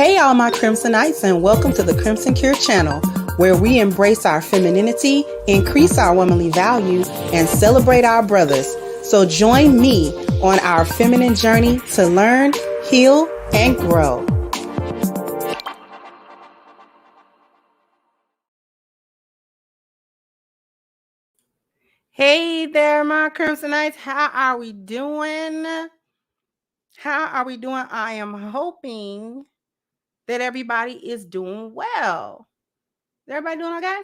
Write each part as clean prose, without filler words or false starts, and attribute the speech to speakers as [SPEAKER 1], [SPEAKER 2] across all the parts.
[SPEAKER 1] Hey, all my Crimsonites, and welcome to the Crimson Cure channel, where we embrace our femininity, increase our womanly value, and celebrate our brothers. So join me on our feminine journey to learn, heal, and grow. Hey there, my Crimsonites. How are we doing? I am hoping that everybody is doing well. Is everybody doing okay?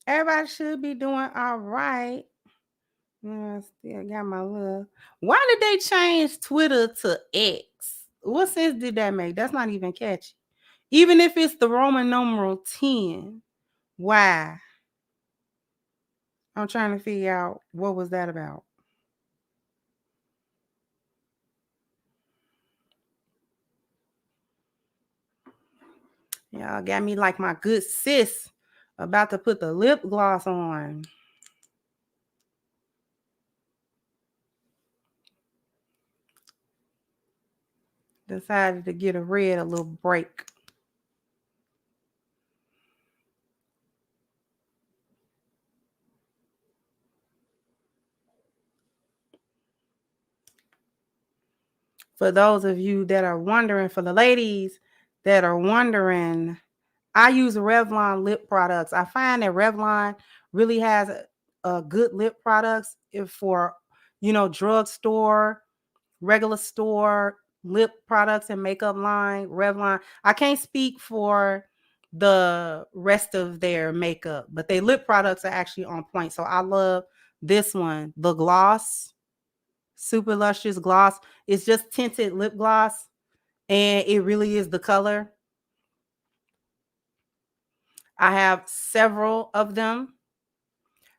[SPEAKER 1] Everybody should be doing all right. I still got my love. Why did they change Twitter to X? What sense did that make? That's not even catchy. Even if it's the Roman numeral 10, why? I'm trying to figure out what was that about. Y'all got me like my good sis about to put the lip gloss on. Decided to get a little break. For those of you that are wondering, for the ladies that are wondering, I use Revlon lip products. I find that Revlon really has a good lip products for, drugstore, regular store lip products and makeup line. Revlon. I can't speak for the rest of their makeup, but their lip products are actually on point. So I love this one, the gloss, super luscious gloss. It's just tinted lip gloss, and it really is the color. I have several of them.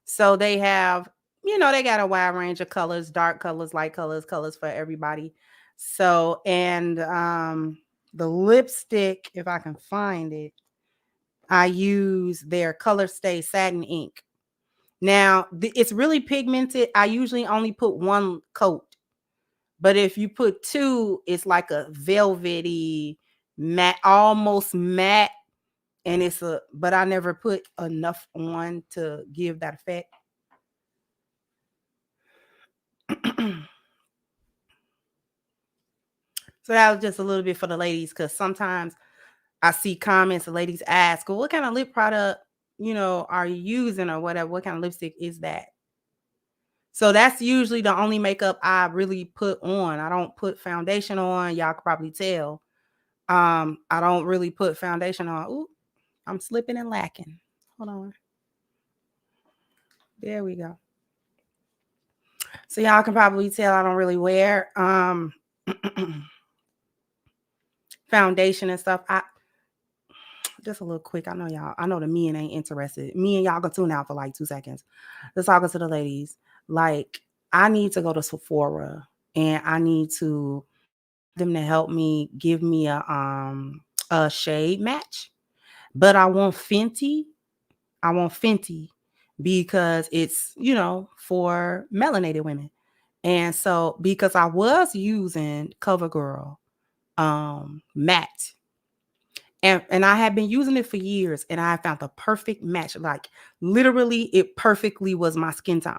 [SPEAKER 1] So they have, they got a wide range of colors, dark colors, light colors for everybody. So, and the lipstick, if I can find it, I use their Color Stay Satin Ink. Now, it's really pigmented. I usually only put one coat. But if you put two, it's like a velvety, matte, almost matte. And but I never put enough on to give that effect. So that was just a little bit for the ladies, because sometimes I see comments and ladies ask, well, what kind of lip product, are you using or whatever? What kind of lipstick is that? So that's usually the only makeup I really put on. I don't put foundation on. Y'all could probably tell. I don't really put foundation on. Ooh, I'm slipping and lacking. Hold on. There we go. So y'all can probably tell I don't really wear foundation and stuff. I just a little quick. I know the men ain't interested. Me and y'all can tune out for like 2 seconds. Let's talk to the ladies. Like, I need to go to Sephora and I need to them to help me give me a shade match. But I want Fenty. Because it's, for melanated women. And so because I was using CoverGirl matte, and I had been using it for years, and I found the perfect match. Like, literally, it perfectly was my skin tone.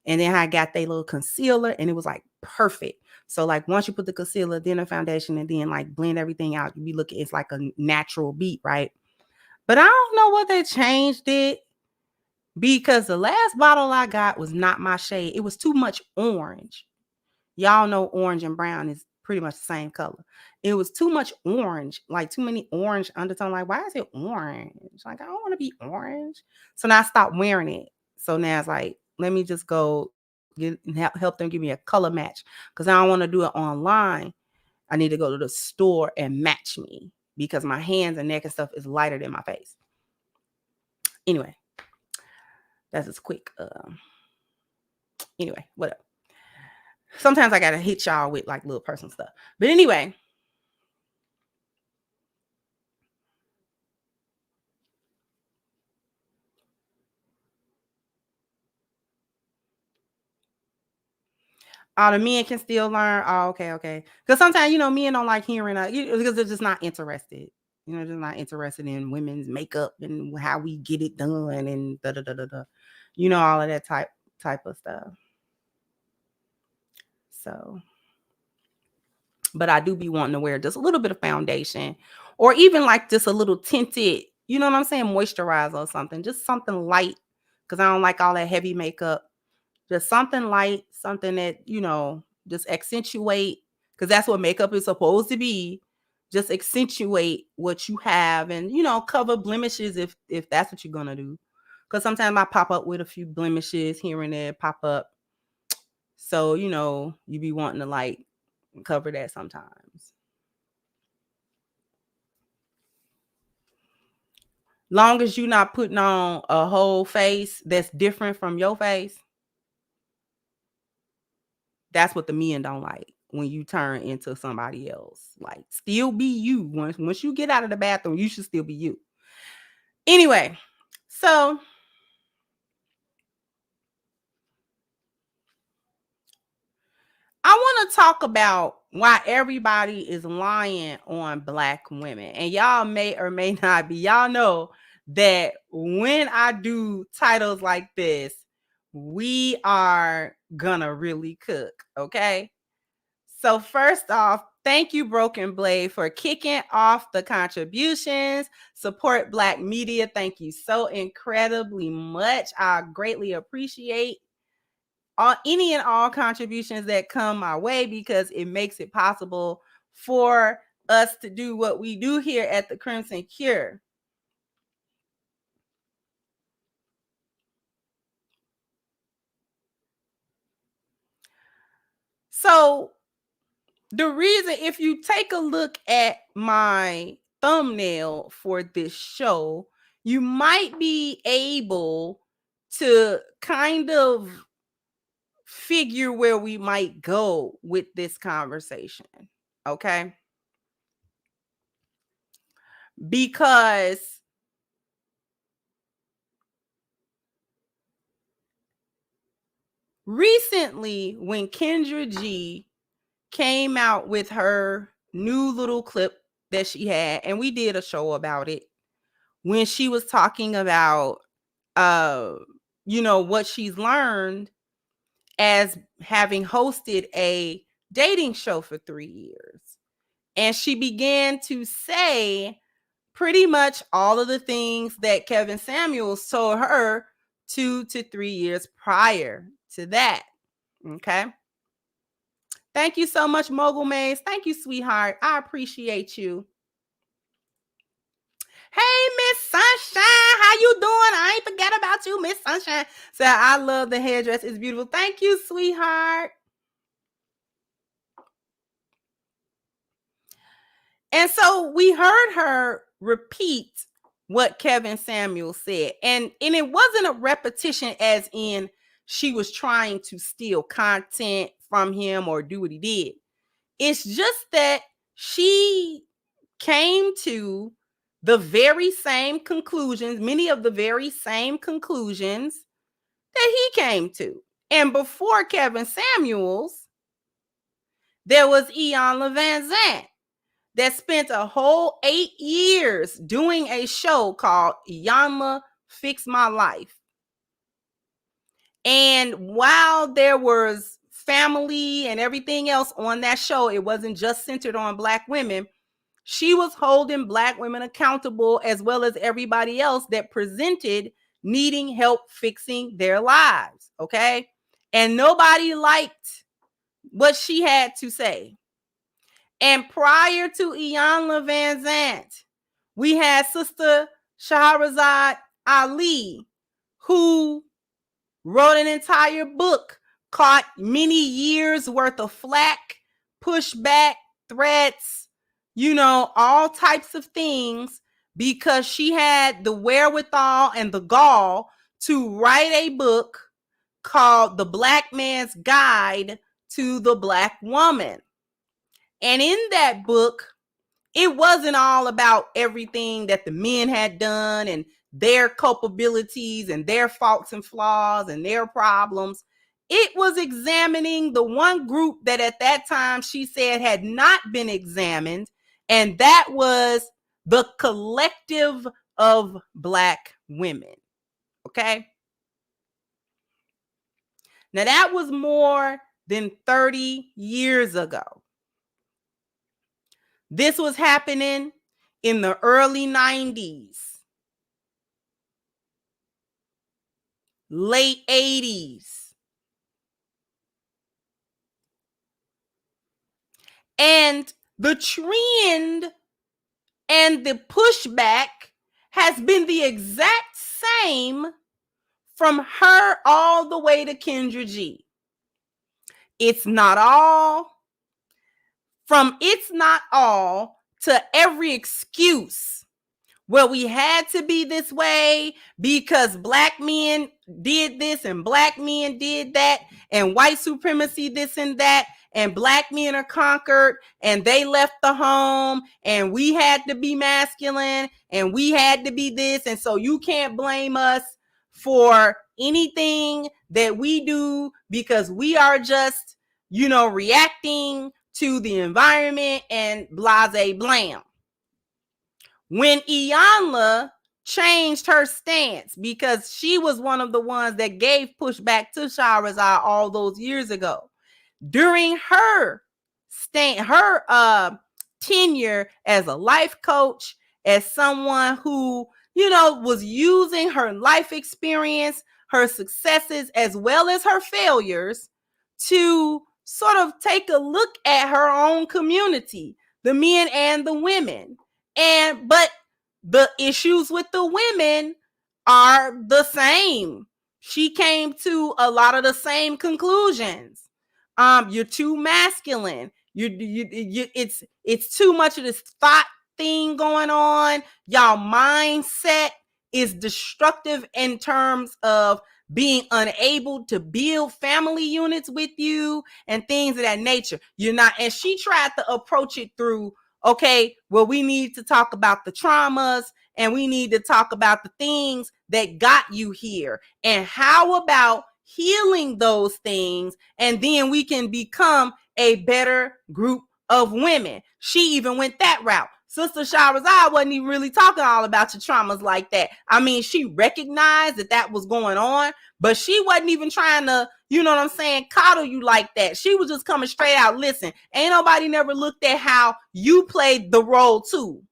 [SPEAKER 1] And then I got that little concealer, and it was like perfect. So like, once you put the concealer, then the foundation, and then like blend everything out, you be looking, it's like a natural beat, right? But I don't know what they changed it, because the last bottle I got was not my shade. It was too much orange. Y'all know orange and brown is pretty much the same color. It was too much orange, like too many orange undertone. Like, why is it orange? Like, I don't want to be orange. So now I stopped wearing it. So now it's like, let me just go help them give me a color match, because I don't want to do it online. I need to go to the store and match me, because my hands and neck and stuff is lighter than my face. Anyway, that's just quick. Anyway, whatever. Sometimes I gotta hit y'all with like little personal stuff. But anyway, Oh, the men can still learn. Oh, okay. Because sometimes, men don't like hearing because they're just not interested. Just not interested in women's makeup and how we get it done and da da da da da. All of that type of stuff. So, but I do be wanting to wear just a little bit of foundation, or even like just a little tinted, you know what I'm saying, moisturizer or something, just something light, because I don't like all that heavy makeup. Just something light, something that, just accentuate, because that's what makeup is supposed to be. Just accentuate what you have and, cover blemishes if that's what you're going to do. Because sometimes I pop up with a few blemishes here and there, pop up. So, you be wanting to like cover that sometimes. Long as you're not putting on a whole face that's different from your face. That's what the men don't like, when you turn into somebody else. Like, still be you. Once you get out of the bathroom, you should still be you. Anyway, so I want to talk about why everybody is lying on Black women. And y'all may or may not be. Y'all know that when I do titles like this, we are gonna really cook, okay? So first off, thank you, Broken Blade, for kicking off the contributions. Support Black media. Thank you so incredibly much. I greatly appreciate any and all contributions that come my way, because it makes it possible for us to do what we do here at the Crimson Cure. So the reason, if you take a look at my thumbnail for this show, you might be able to kind of figure where we might go with this conversation. Okay? Because recently, when Kendra G came out with her new little clip that she had, and we did a show about it, when she was talking about what she's learned as having hosted a dating show for 3 years. And she began to say pretty much all of the things that Kevin Samuels told her 2 to 3 years prior to that. Okay. Thank you so much, Mogul Maze. Thank you, sweetheart. I appreciate you. Hey, Miss Sunshine, how you doing? I ain't forget about you, Miss Sunshine. So I love the hairdress. It's beautiful. Thank you, sweetheart. And so we heard her repeat what Kevin Samuels said. And it wasn't a repetition as in she was trying to steal content from him or do what he did. It's just that she came to the very same conclusions, many of the very same conclusions that he came to. And before Kevin Samuels, there was Iyanla Vanzant that spent a whole 8 years doing a show called Iyanla Fix My Life. And while there was family and everything else on that show, it wasn't just centered on Black women. She was holding Black women accountable, as well as everybody else that presented needing help fixing their lives. Okay. And nobody liked what she had to say. And prior to Iyanla Vanzant, we had Sister Shahrazad Ali, who wrote an entire book, caught many years worth of flack, pushback, threats, all types of things, because she had the wherewithal and the gall to write a book called The Black Man's Guide to the Black Woman. And in that book, it wasn't all about everything that the men had done and their culpabilities and their faults and flaws and their problems. It was examining the one group that at that time she said had not been examined, and that was the collective of Black women. Okay? Now, that was more than 30 years ago. This was happening in the early 90s, late 80s. And the trend and the pushback has been the exact same from her all the way to Kendra G. It's not all to every excuse. Well, we had to be this way because Black men did this and Black men did that, and white supremacy this and that, and Black men are conquered and they left the home, and we had to be masculine and we had to be this, and so you can't blame us for anything that we do because we are just, reacting to the environment and blase blam. When Iyanla changed her stance, because she was one of the ones that gave pushback to Shahrazad all those years ago, during her tenure as a life coach, as someone who, was using her life experience, her successes, as well as her failures, to sort of take a look at her own community, the men and the women. But the issues with the women are the same. She came to a lot of the same conclusions. You're too masculine. It's too much of this thought thing going on. Y'all mindset is destructive in terms of being unable to build family units with you and things of that nature. And she tried to approach it through, okay, well, we need to talk about the traumas and we need to talk about the things that got you here. And how about healing those things? And then we can become a better group of women. She even went that route. Sister Shahrazad wasn't even really talking all about your traumas like that. I mean, she recognized that was going on, but she wasn't even trying to, coddle you like that. She was just coming straight out. Listen, ain't nobody never looked at how you played the role too.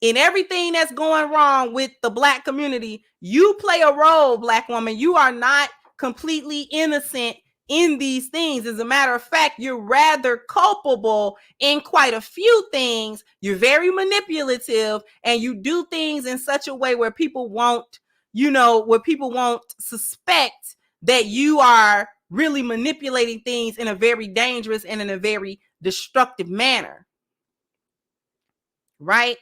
[SPEAKER 1] In everything that's going wrong with the Black community, you play a role, Black woman. You are not completely innocent in these things. As a matter of fact, you're rather culpable in quite a few things. You're very manipulative, and you do things in such a way where people won't suspect that you are really manipulating things in a very dangerous and in a very destructive manner. Right?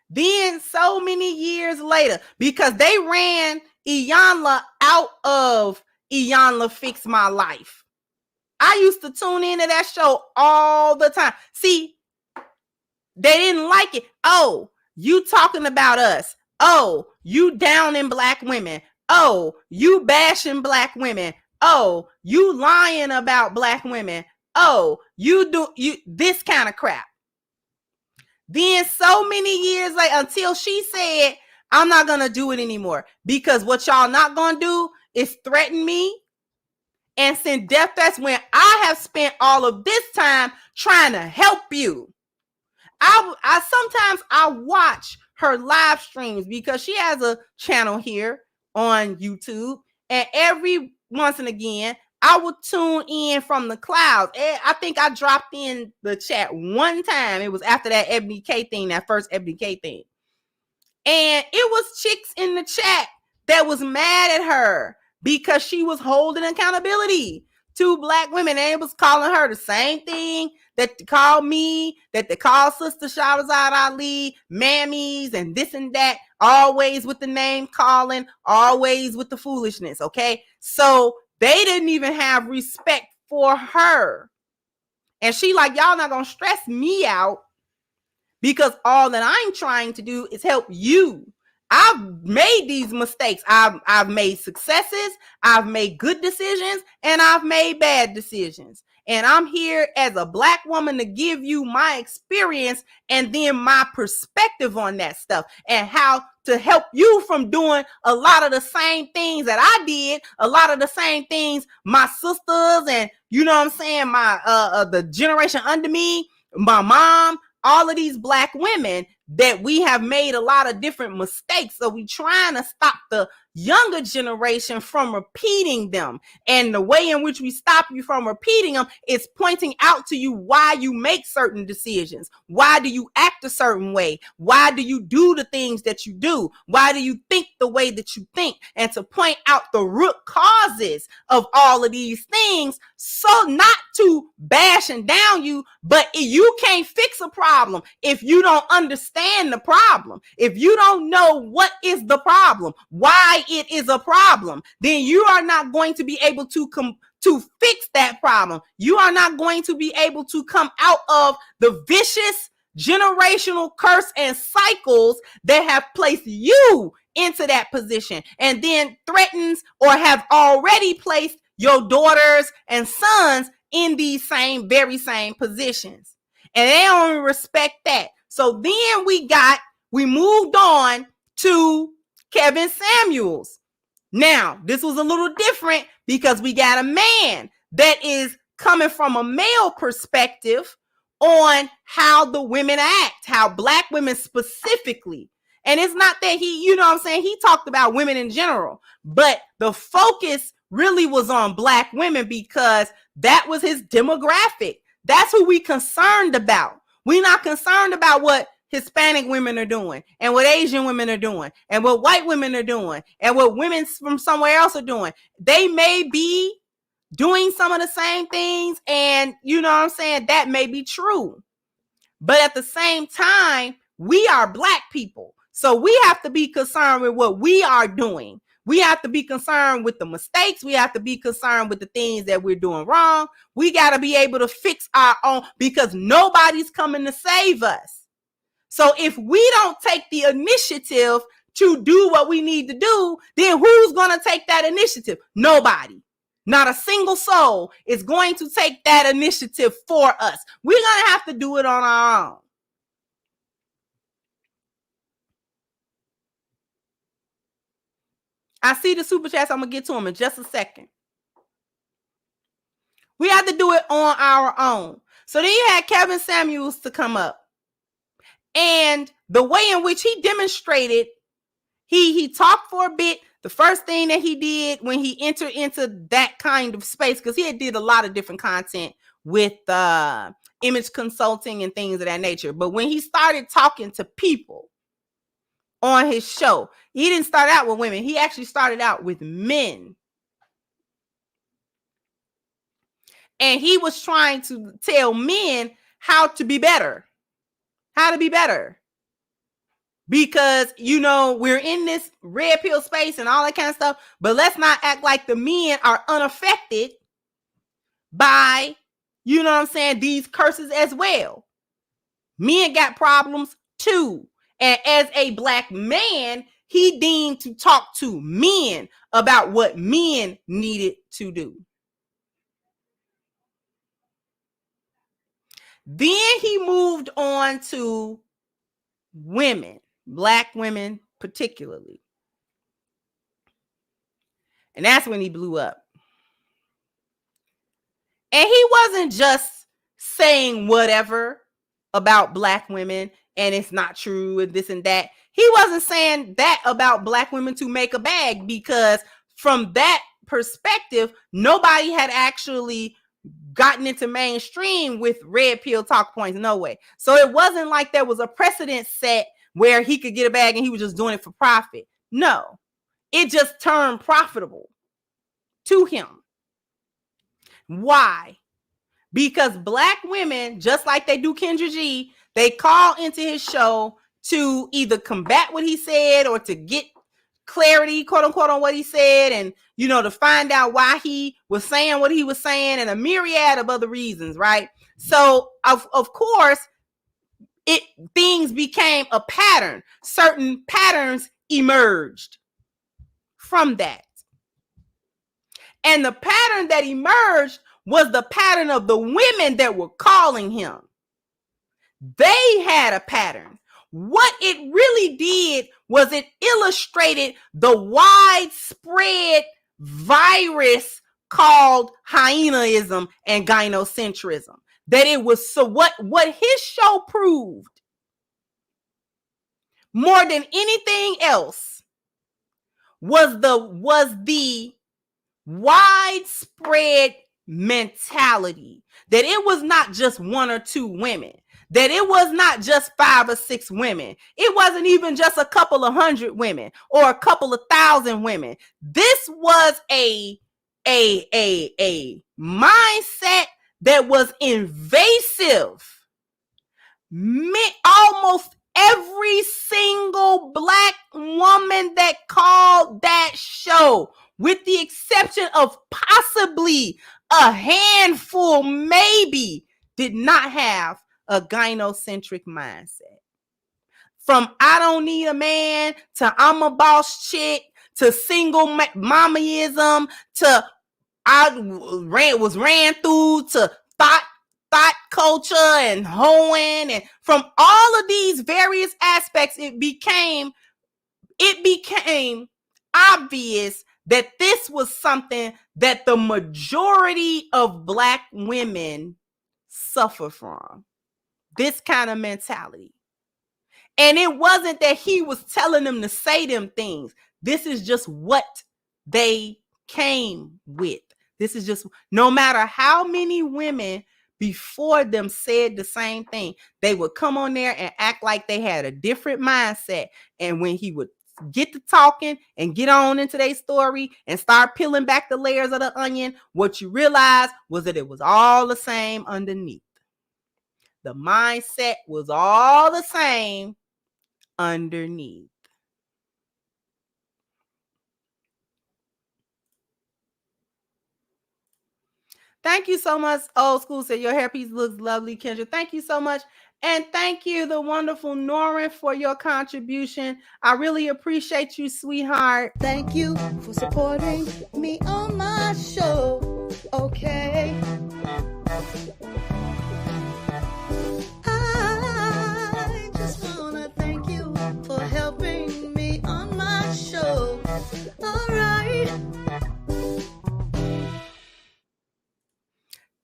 [SPEAKER 1] Then so many years later, because they ran Iyanla out of Iyanla Fix My Life. I used to tune into that show all the time. See, they didn't like it. Oh, you talking about us. Oh, you downing Black women. Oh, you bashing Black women. Oh, you lying about Black women. Oh, you this kind of crap. Then so many years later, until she said, I'm not going to do it anymore, because what y'all not going to do is threaten me and send death threats when I have spent all of this time trying to help you. I sometimes watch her live streams because she has a channel here on YouTube, and every once and again I would tune in from the clouds. I think I dropped in the chat one time. It was after that FBK thing, that first FBK thing. And it was chicks in the chat that was mad at her because she was holding accountability to Black women. And it was calling her the same thing that they call me, that they call Sister Shahrazad Ali, mammies, and this and that, always with the name calling, always with the foolishness, okay? So they didn't even have respect for her. And she like, y'all not gonna stress me out because all that I'm trying to do is help you. I've made these mistakes. I've made successes, I've made good decisions, and I've made bad decisions. And I'm here as a Black woman to give you my experience and then my perspective on that stuff and how to help you from doing a lot of the same things that I did, a lot of the same things my sisters and, you know what I'm saying, my the generation under me, my mom, all of these Black women, that we have made a lot of different mistakes. So we trying to stop the younger generation from repeating them. And the way in which we stop you from repeating them is pointing out to you why you make certain decisions. Why do you act a certain way? Why do you do the things that you do? Why do you think the way that you think? And to point out the root causes of all of these things, so not to bash and down you, but you can't fix a problem if you don't understand the problem. If you don't know what is the problem, why it is a problem, then you are not going to be able to fix that problem. You are not going to be able to come out of the vicious generational curse and cycles that have placed you into that position and then threatens or have already placed your daughters and sons in these very same positions. And they don't respect that. So then we moved on to Kevin Samuels. Now, this was a little different because we got a man that is coming from a male perspective on how the women act, how Black women specifically. And it's not that he, you know what I'm saying, he talked about women in general, but the focus really was on Black women because that was his demographic. That's who we concerned about. We're not concerned about what Hispanic women are doing and what Asian women are doing and what white women are doing and what women from somewhere else are doing. They may be doing some of the same things, and you know what I'm saying, that may be true. But at the same time, we are Black people. So we have to be concerned with what we are doing. We have to be concerned with the mistakes. We have to be concerned with the things that we're doing wrong. We got to be able to fix our own because nobody's coming to save us. So if we don't take the initiative to do what we need to do, then who's going to take that initiative? Nobody. Not a single soul is going to take that initiative for us. We're going to have to do it on our own. I see the super chats. I'm going to get to them in just a second. We have to do it on our own. So then you had Kevin Samuels to come up. And the way in which he demonstrated, he talked for a bit. The first thing that he did when he entered into that kind of space, because he did a lot of different content with image consulting and things of that nature. But when he started talking to people on his show, he didn't start out with women. He actually started out with men. And he was trying to tell men how to be better. How to be better. Because, you know, we're in this red pill space and all that kind of stuff, but let's not act like the men are unaffected by, you know what I'm saying, these curses as well. Men got problems too. And as a Black man, he deemed to talk to men about what men needed to do. Then he moved on to women, Black women particularly. And that's when he blew up. And he wasn't just saying whatever about Black women and it's not true and this and that. He wasn't saying that about Black women to make a bag, because from that perspective, nobody had actually gotten into mainstream with red pill talk points. No way. So it wasn't like there was a precedent set where he could get a bag and he was just doing it for profit. No, it just turned profitable to him. Why? Because Black women, just like they do Kendra G, they call into his show to either combat what he said or to get clarity, quote unquote, on what he said, and, you know, to find out why he was saying what he was saying, and a myriad of other reasons, right? So of course, things became a pattern. Certain patterns emerged from that. And the pattern that emerged was the pattern of the women that were calling him. They had a pattern. What it really did was it illustrated the widespread virus called hyenaism and gynocentrism. That it was so what his show proved more than anything else was the widespread mentality that it was not just one or two women, that it was not just 5 or 6 women, it wasn't even just a couple of hundred women or a couple of thousand women. This was a mindset that was invasive. Almost every single Black woman that called that show, with the exception of possibly a handful, maybe, did not have a gynocentric mindset. From I don't need a man to I'm a boss chick to single mommyism to I ran through to thought culture and hoeing, and from all of these various aspects, it became obvious that this was something that the majority of Black women suffer from, this kind of mentality. And it wasn't that he was telling them to say them things. This is just what they came with. This is just, no matter how many women before them said the same thing, they would come on there and act like they had a different mindset. And when he would get to talking and get on into their story and start peeling back the layers of the onion, what you realize was that it was all the same underneath. The mindset was all the same underneath. Thank you so much. Old School said your hairpiece looks lovely, Kendra. Thank you so much. And thank you, the wonderful Norin, for your contribution. I really appreciate you, sweetheart.
[SPEAKER 2] Thank you for supporting me on my show. Okay. I just want to thank you for helping me on my show. All right.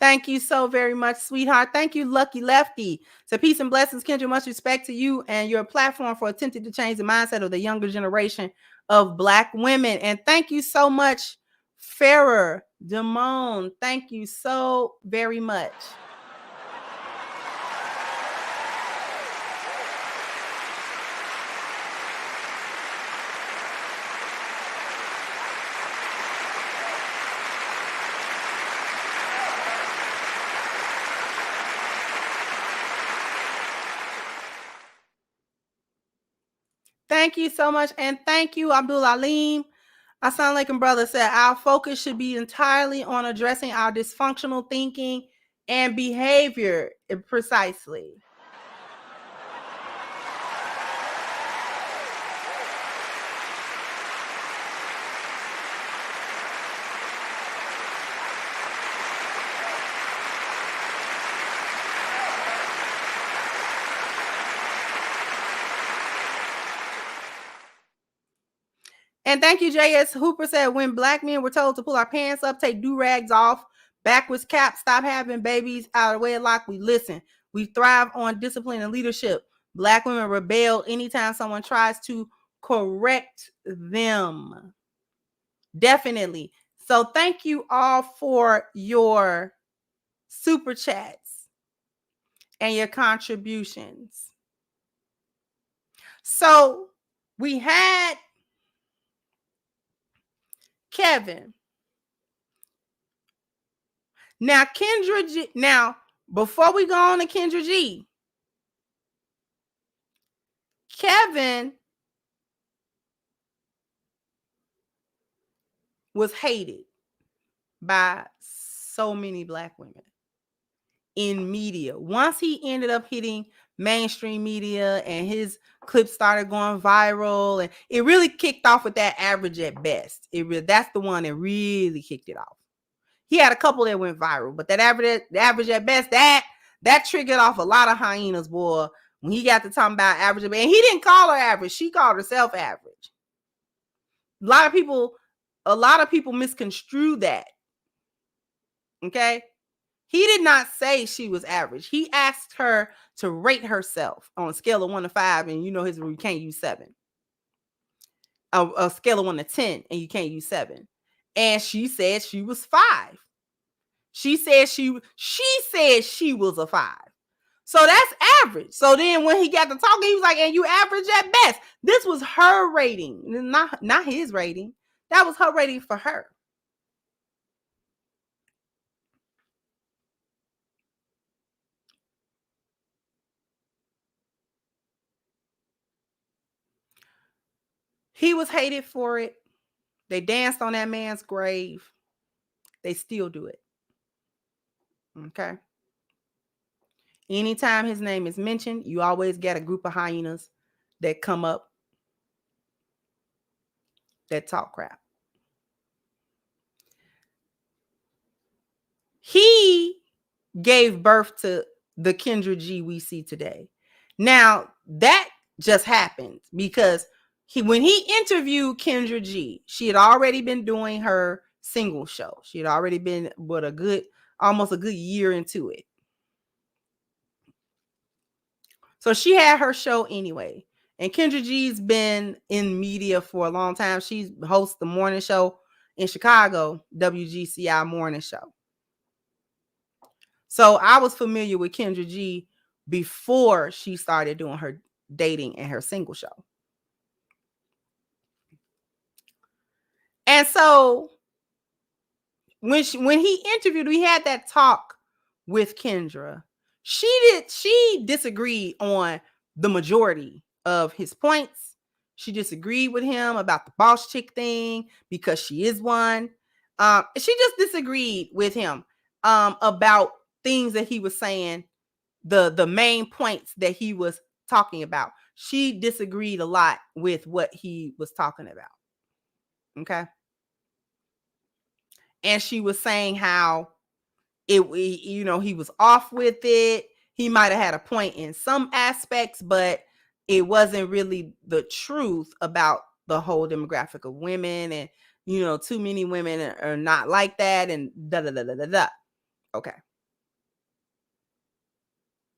[SPEAKER 1] Thank you so very much, sweetheart. Thank you, Lucky Lefty. So peace and blessings, Kendra. Much respect to you and your platform for attempting to change the mindset of the younger generation of Black women. And thank you so much, Farrer Damone. Thank you so very much. Thank you so much. And thank you, Abdul Alim. Assalamu alaikum, brother, said our focus should be entirely on addressing our dysfunctional thinking and behavior. Precisely. And thank you, J.S. Hooper said, when Black men were told to pull our pants up, take do-rags off, backwards cap, stop having babies out of wedlock, we listen. We thrive on discipline and leadership. Black women rebel anytime someone tries to correct them. Definitely. So thank you all for your super chats and your contributions. So we had Kevin. Now, Kendra G. Now, before we go on to Kendra G, Kevin was hated by so many Black women. in media. Once he ended up hitting mainstream media and his clips started going viral, and it really kicked off with that Average at Best. That's the one that really kicked it off. He had a couple that went viral, but that average at best, that triggered off a lot of hyenas, boy. When he got to talking about average, and he didn't call her average, she called herself average. A lot of people misconstrue that. Okay, he did not say she was average. He asked her to rate herself on a scale of 1 to 5, and you know his rule, you can't use 7. A scale of 1 to 10, and you can't use 7. And she said she was 5. She said she was a 5. So that's average. So then when he got to talking, he was like, and you average at best. This was her rating, not his rating. That was her rating for her. He was hated for it. They danced on that man's grave. They still do it. Okay. Anytime his name is mentioned, you always get a group of hyenas that come up that talk crap. He gave birth to the Kendra G we see today. Now, that just happened because when he interviewed Kendra G, she had already been doing her single show. She had already been almost a good year into it. So she had her show anyway. And Kendra G's been in media for a long time. She hosts the morning show in Chicago, WGCI morning show. So I was familiar with Kendra G before she started doing her dating and her single show. And so when he interviewed, we had that talk with Kendra. She disagreed on the majority of his points. She disagreed with him about the boss chick thing because she is one. She just disagreed with him about things that he was saying, the main points that he was talking about. She disagreed a lot with what he was talking about. Okay. And she was saying how he was off with it. He might have had a point in some aspects, but it wasn't really the truth about the whole demographic of women. And, too many women are not like that. And da. Okay.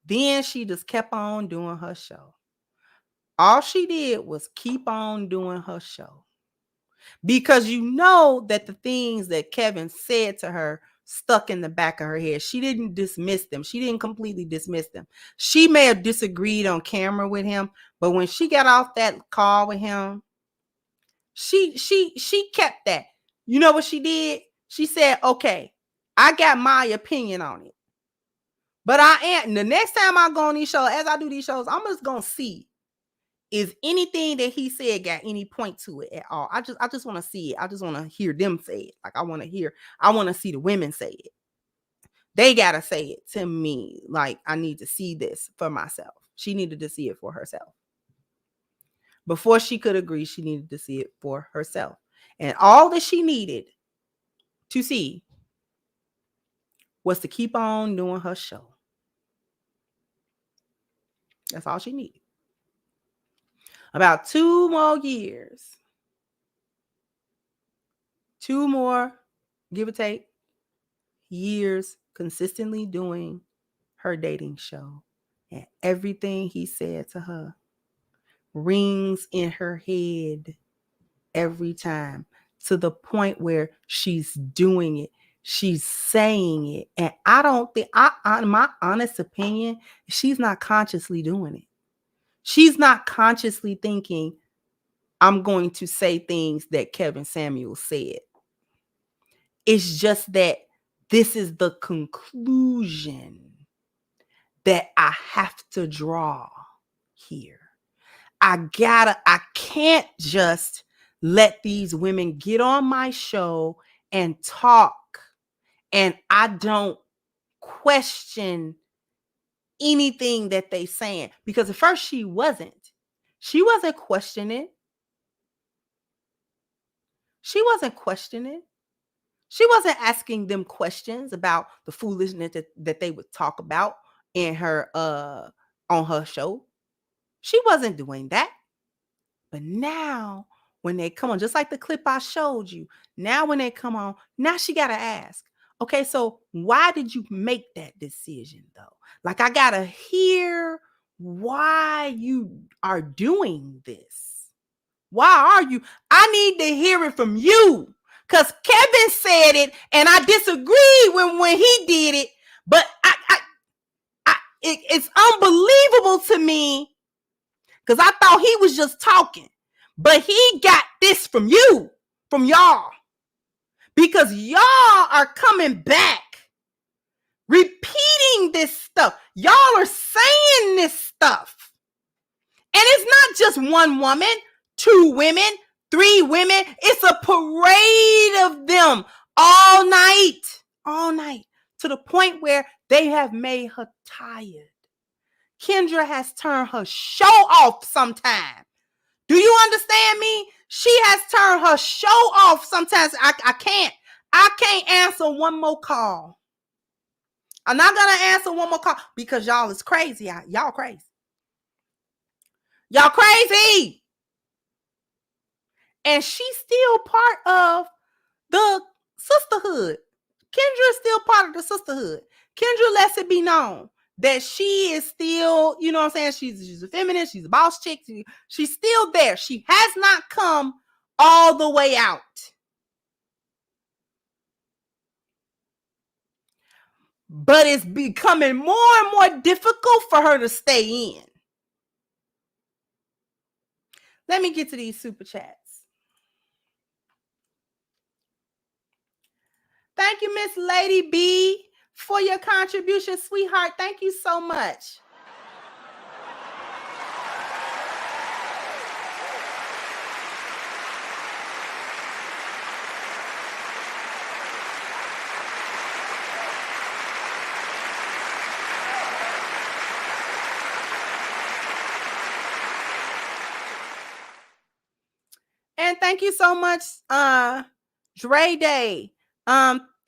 [SPEAKER 1] Then she just kept on doing her show. All she did was keep on doing her show. Because that the things that Kevin said to her stuck in the back of her head. She didn't dismiss them. She didn't completely dismiss them. She may have disagreed on camera with him, but when she got off that call with him, she kept that. You know what she did? She said, okay, I got my opinion on it. But the next time I go on these shows, as I do these shows, I'm just going to see, is anything that he said got any point to it at all? I just want to see it. I just want to hear them say it. Like I want to see the women say it. They got to say it to me. Like I need to see this for myself. She needed to see it for herself. Before she could agree, she needed to see it for herself. And all that she needed to see was to keep on doing her show. That's all she needed. About 2 more years. 2 more, give or take, years consistently doing her dating show. And everything he said to her rings in her head every time, to the point where she's doing it. She's saying it. And I don't think, my honest opinion, she's not consciously doing it. She's not consciously thinking, I'm going to say things that Kevin Samuels said. It's just that this is the conclusion that I have to draw here. I can't just let these women get on my show and talk and I don't question anything that they saying, because at first she wasn't questioning. She wasn't questioning. She wasn't asking them questions about the foolishness that they would talk about in her on her show. She wasn't doing that. But now when they come on, just like the clip I showed you, now when they come on, now she got to ask, okay, so why did you make that decision though? Like, I got to hear why you are doing this. Why are you? I need to hear it from you. Because Kevin said it and I disagreed when he did it. But it's unbelievable to me, because I thought he was just talking. But he got this from you, from y'all. Because y'all are coming back, repeating this stuff. Y'all are saying this stuff. And it's not just one woman, 2 women, 3 women. It's a parade of them all night, to the point where they have made her tired. Kendra has turned her show off sometime. Do you understand me? She has turned her show off sometimes. I can't answer one more call. I'm not going to answer one more call because y'all is crazy. Y'all crazy. Y'all crazy. And she's still part of the sisterhood. Kendra is still part of the sisterhood. Kendra lets it be known that she is still, you know what I'm saying? She's a feminist. She's a boss chick. She's still there. She has not come all the way out. But it's becoming more and more difficult for her to stay in. Let me get to these super chats. Thank you, Miss Lady B, for your contribution, sweetheart. Thank you so much. And thank you so much, Dre Day.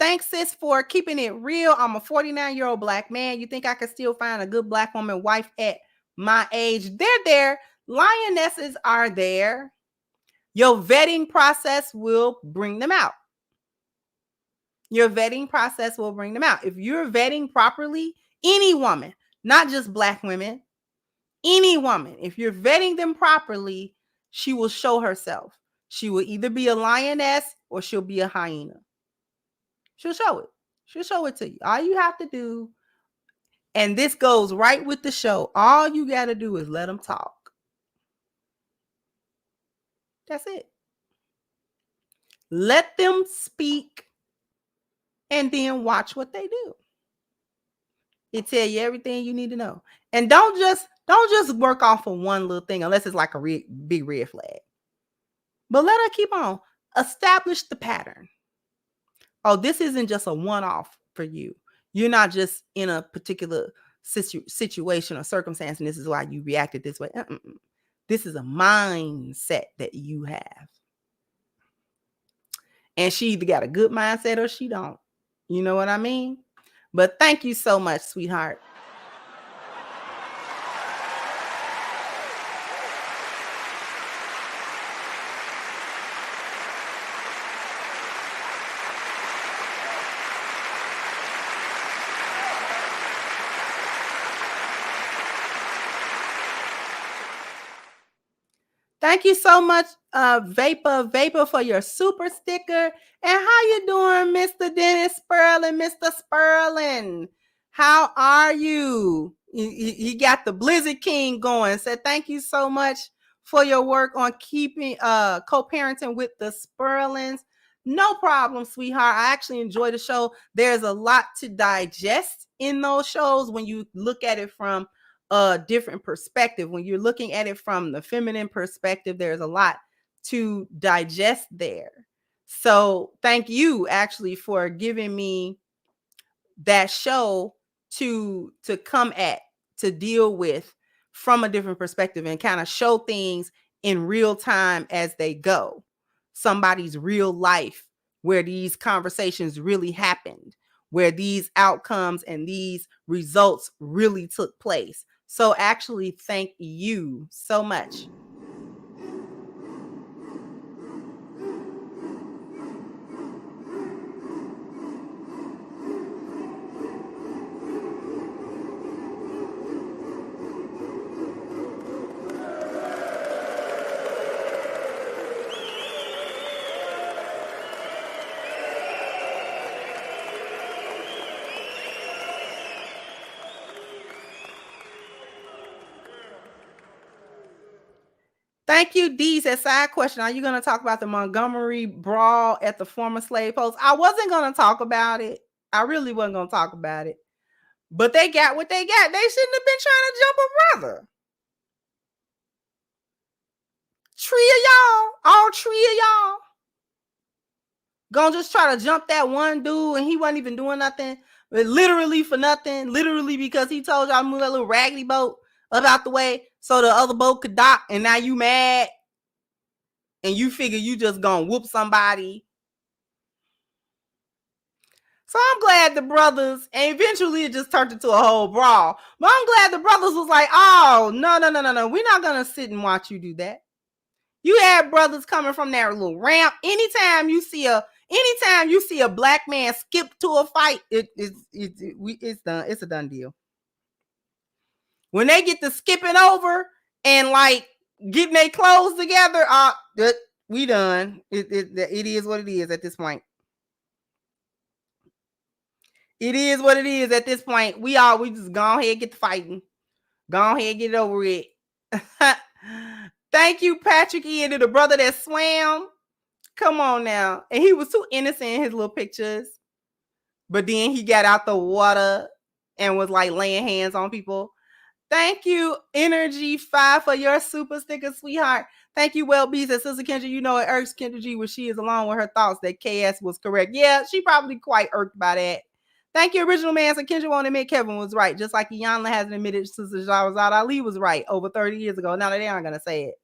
[SPEAKER 1] Thanks, sis, for keeping it real. I'm a 49-year-old Black man. You think I could still find a good Black woman wife at my age? They're there. Lionesses are there. Your vetting process will bring them out. Your vetting process will bring them out. If you're vetting properly, any woman, not just Black women, any woman, if you're vetting them properly, she will show herself. She will either be a lioness or she'll be a hyena. She'll show it. She'll show it to you. All you have to do, and this goes right with the show, all you got to do is let them talk. That's it. Let them speak and then watch what they do. It tell you everything you need to know. And don't just work off of one little thing unless it's like a big red flag. But let her keep on. Establish the pattern. Oh, this isn't just a one-off for you. You're not just in a particular situation or circumstance, and this is why you reacted this way. This is a mindset that you have. And she either got a good mindset or she don't. You know what I mean? But thank you so much, sweetheart. Thank you so much, Vapor, for your super sticker. And how you doing, Mr. Dennis Sperlin? Mr. Sperlin, how are you? He got the Blizzard King going. Said thank you so much for your work on keeping co-parenting with the Sperlins. No problem, sweetheart. I actually enjoy the show. There's a lot to digest in those shows when you look at it from a different perspective. When you're looking at it from the feminine perspective, there's a lot to digest there. So thank you actually for giving me that show to come at, to deal with from a different perspective and kind of show things in real time as they go. Somebody's real life where these conversations really happened, where these outcomes and these results really took place. So actually, thank you so much. Thank you, D's. A side question. Are you going to talk about the Montgomery brawl at the former slave post? I wasn't going to talk about it. I really wasn't going to talk about it. But they got what they got. They shouldn't have been trying to jump a brother. All three of y'all, gonna just try to jump that one dude and he wasn't even doing nothing, but literally for nothing, literally because he told y'all to move that little raggedy boat up out the way so the other boat could dock, and now you mad and you figure you just gonna whoop somebody. So I'm glad the brothers, and eventually it just turned into a whole brawl, but I'm glad the brothers was like, oh, no, we're not gonna sit and watch you do that. You had brothers coming from that little ramp. Anytime you see a black man skip to a fight, it's done. It's a done deal. When they get to skipping over and like getting their clothes together, we done. It is what it is at this point. It is what it is at this point. We just go ahead and get the fighting. Go ahead and get it over with. Thank you, Patrick Ian, to the brother that swam. Come on now. And he was too innocent in his little pictures. But then he got out the water and was like laying hands on people. Thank you, Energy 5, for your super sticker, sweetheart. Thank you, Well Bees, and Sister Kendra. You know it irks Kendra G when she is alone with her thoughts that KS was correct. Yeah, she probably quite irked by that. Thank you, Original Man. So Kendra won't admit Kevin was right, just like Iyanla hasn't admitted Sister Jawazad Ali was right over 30 years ago. Now they aren't going to say it.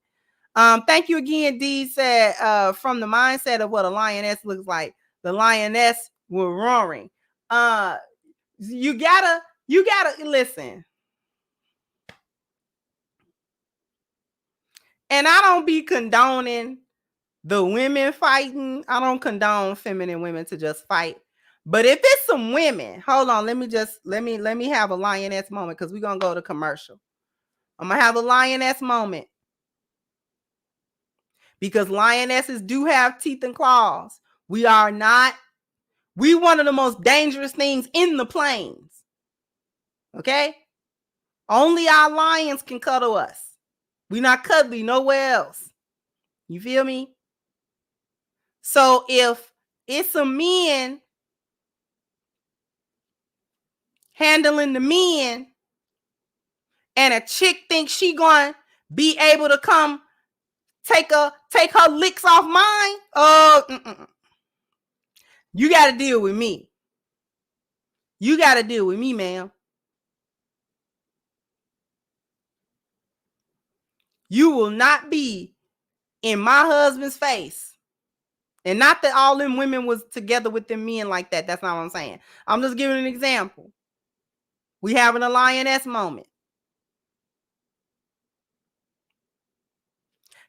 [SPEAKER 1] Thank you again, D said, from the mindset of what a lioness looks like. The lioness were roaring. You gotta listen. And I don't be condoning the women fighting. I don't condone feminine women to just fight. But if it's some women, hold on, let me have a lioness moment, because we're gonna go to commercial. I'm gonna have a lioness moment. Because lionesses do have teeth and claws. We one of the most dangerous things in the plains. Okay? Only our lions can cuddle us. We're not cuddly nowhere else. You feel me? So if it's some men handling the men and a chick thinks she gonna be able to come take her licks off mine, you got to deal with me. You got to deal with me, ma'am. You will not be in my husband's face. And not that all them women was together with them men like that. That's not what I'm saying. I'm just giving an example. We having a lioness moment.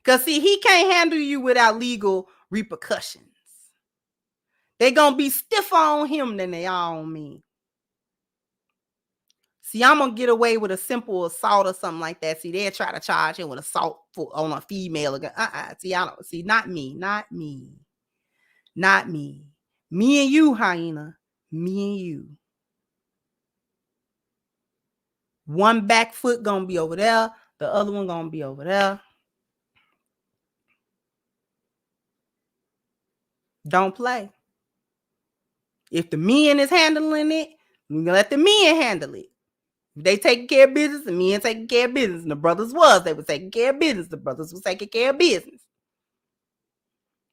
[SPEAKER 1] Because, see, he can't handle you without legal repercussions. They're going to be stiffer on him than they are on me. See, I'm going to get away with a simple assault or something like that. See, they'll try to charge him with assault on a female. See, I don't. See, not me. Not me. Not me. Me and you, hyena. Me and you. One back foot going to be over there. The other one going to be over there. Don't play. If the men is handling it, we're going to let the men handle it. If they taking care of business, the men taking care of business. And the brothers they were taking care of business. The brothers was taking care of business.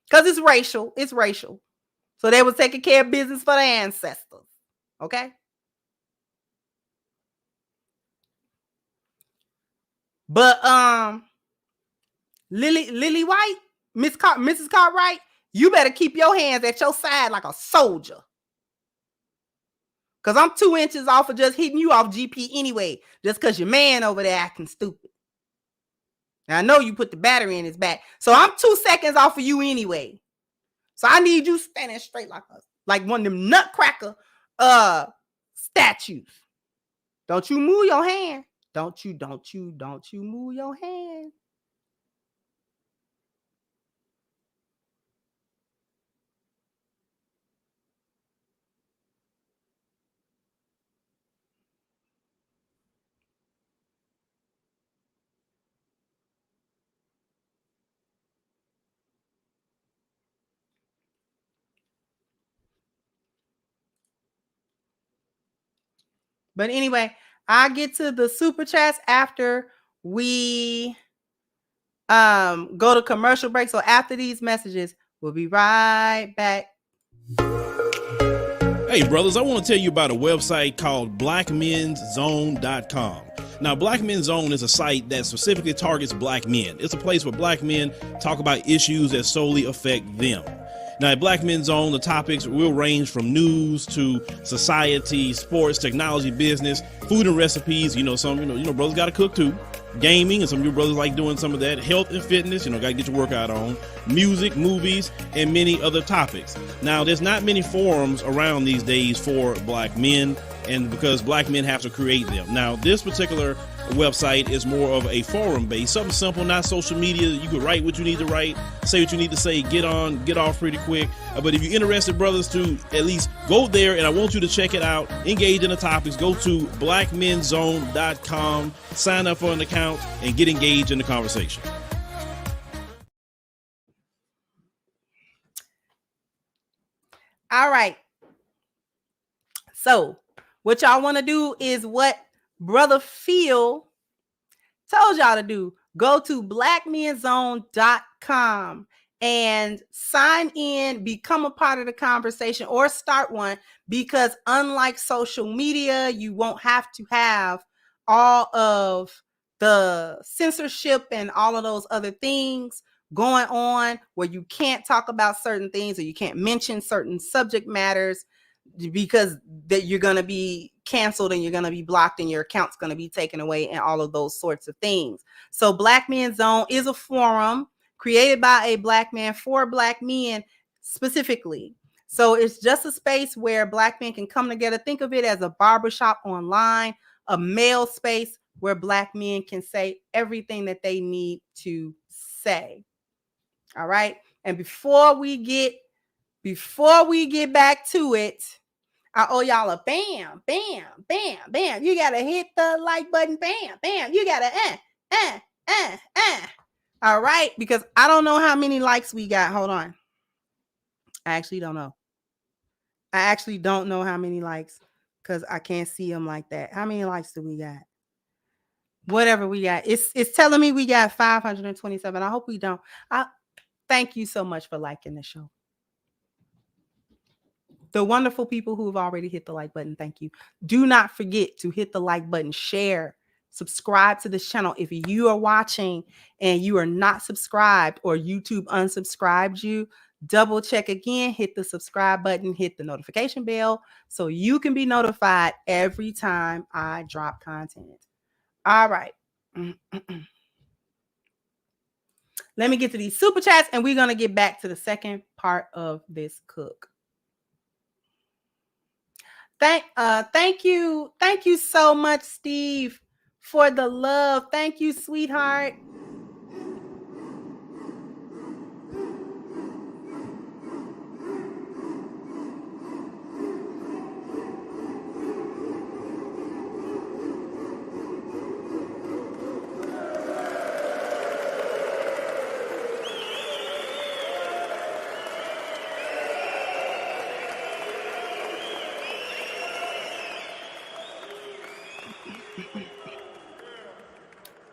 [SPEAKER 1] Because it's racial. It's racial. So they was taking care of business for their ancestors. Okay? But Lily White, Mrs. Cartwright, you better keep your hands at your side like a soldier. Because I'm 2 inches off of just hitting you off GP anyway, just because your man over there acting stupid. And I know you put the battery in his back. So I'm 2 seconds off of you anyway. So I need you standing straight like one of them nutcracker statues. Don't you move your hand. Don't you move your hand. But anyway, I'll get to the super chats after we go to commercial break. So after these messages, we'll be right back.
[SPEAKER 3] Hey brothers, I want to tell you about a website called blackmenszone.com. Now, Black Men's Zone is a site that specifically targets black men. It's a place where black men talk about issues that solely affect them. Now, at Black Men's Zone, the topics will range from news to society, sports, technology, business, food and recipes. Some brothers got to cook too. Gaming, and some of your brothers like doing some of that. Health and fitness, got to get your workout on. Music, movies, and many other topics. Now, there's not many forums around these days for black men, and because black men have to create them. Now, this particular website is more of a forum based, something simple, not social media. You can write what you need to write, say what you need to say, get on, get off pretty quick. But if you're interested, brothers, to at least go there, and I want you to check it out, engage in the topics, go to blackmenszone.com, sign up for an account, and get engaged in the conversation.
[SPEAKER 1] All right. So what y'all want to do is what Brother Phil told y'all to do. Go to blackmenszone.com and sign in, become a part of the conversation, or start one, because unlike social media, you won't have to have all of the censorship and all of those other things going on where you can't talk about certain things or you can't mention certain subject matters, because that you're going to be canceled and you're going to be blocked and your account's going to be taken away and all of those sorts of things. So Black Men's Zone is a forum created by a black man for black men specifically. So it's just a space where black men can come together. Think of it as a barbershop online, a male space where black men can say everything that they need to say. All right. And before we get back to it, I owe y'all a bam, bam, bam, bam. You gotta hit the like button, bam, bam. You gotta All right, because I don't know how many likes we got. Hold on. I actually don't know. I actually don't know how many likes, because I can't see them like that. How many likes do we got? Whatever we got. It's telling me we got 527. I hope we don't. Thank you so much for liking the show. The wonderful people who have already hit the like button, thank you. Do not forget to hit the like button, share, subscribe to this channel. If you are watching and you are not subscribed or YouTube unsubscribed you, double check again, hit the subscribe button, hit the notification bell so you can be notified every time I drop content. All right. Let me get to these super chats and we're going to get back to the second part of this cook. Thank you so much, Steve, for the love. Thank you, sweetheart.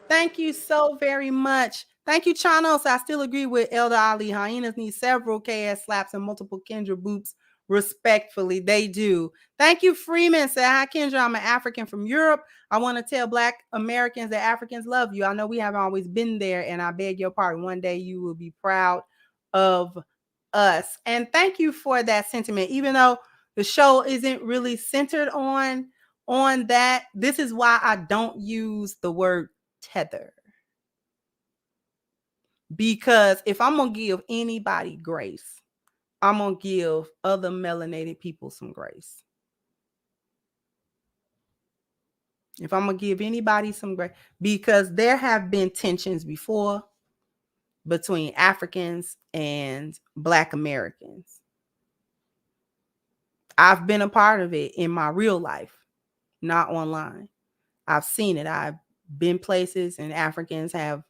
[SPEAKER 1] Thank you so very much. Thank you, Chanos. I still agree with Elder Ali. Hyenas need several KS slaps and multiple Kendra boops Respectfully, they do. Thank you, Freeman. Say hi, Kendra. I'm an African from Europe. I want to tell Black Americans that Africans love you. I know we haven't always been there, and I beg your pardon. One day you will be proud of us. And thank you for that sentiment. Even though the show isn't really centered on that, this is why I don't use the word tether. Because if I'm gonna give anybody grace, I'm going to give other melanated people some grace. If I'm going to give anybody some grace, because there have been tensions before between Africans and Black Americans. I've been a part of it in my real life, not online. I've seen it. I've been places and Africans have.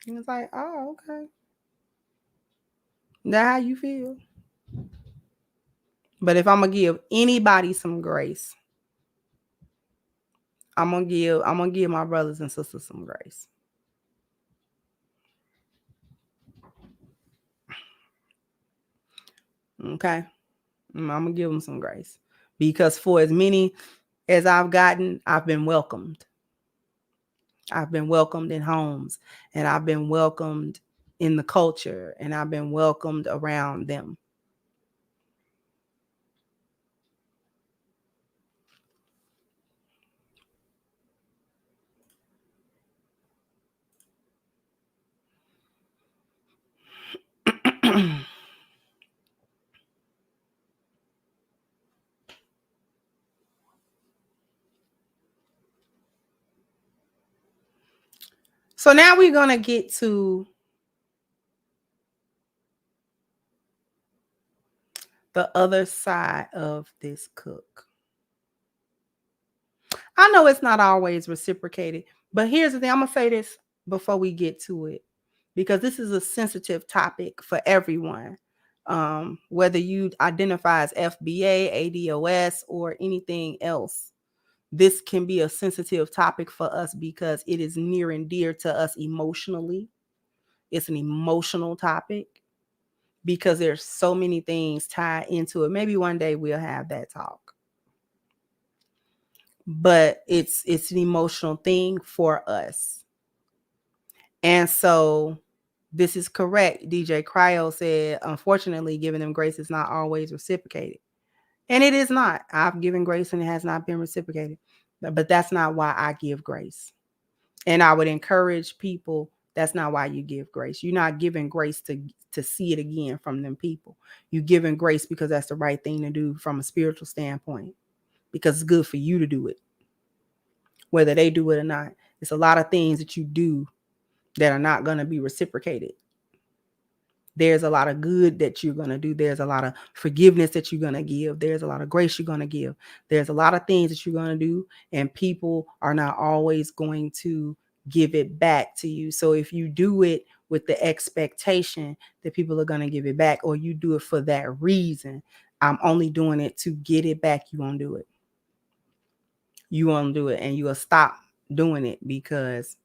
[SPEAKER 1] And it's like, oh, okay. That's how you feel. But if I'm gonna give anybody some grace, I'm gonna give my brothers and sisters some grace. Okay, I'm gonna give them some grace, because for as many as I've gotten, I've been welcomed. I've been welcomed in homes, and I've been welcomed in the culture, and I've been welcomed around them. So now we're going to get to the other side of this cook. I know it's not always reciprocated, but here's the thing. I'm going to say this before we get to it, because this is a sensitive topic for everyone. Whether you identify as FBA, ADOS, or anything else, this can be a sensitive topic for us because it is near and dear to us emotionally. It's an emotional topic because there's so many things tied into it. Maybe one day we'll have that talk. But it's an emotional thing for us. And so this is correct. DJ Cryo said, unfortunately, giving them grace is not always reciprocated. And it is not. I've given grace and it has not been reciprocated. But that's not why I give grace. And I would encourage people, that's not why you give grace. You're not giving grace to see it again from them people. You're giving grace because that's the right thing to do from a spiritual standpoint, because it's good for you to do it, whether they do it or not. It's a lot of things that you do that are not going to be reciprocated. There's a lot of good that you're going to do. There's a lot of forgiveness that you're going to give. There's a lot of grace you're going to give. There's a lot of things that you're going to do, and people are not always going to give it back to you. So if you do it with the expectation that people are going to give it back, or you do it for that reason, I'm only doing it to get it back, you won't do it. You won't do it, and you will stop doing it because,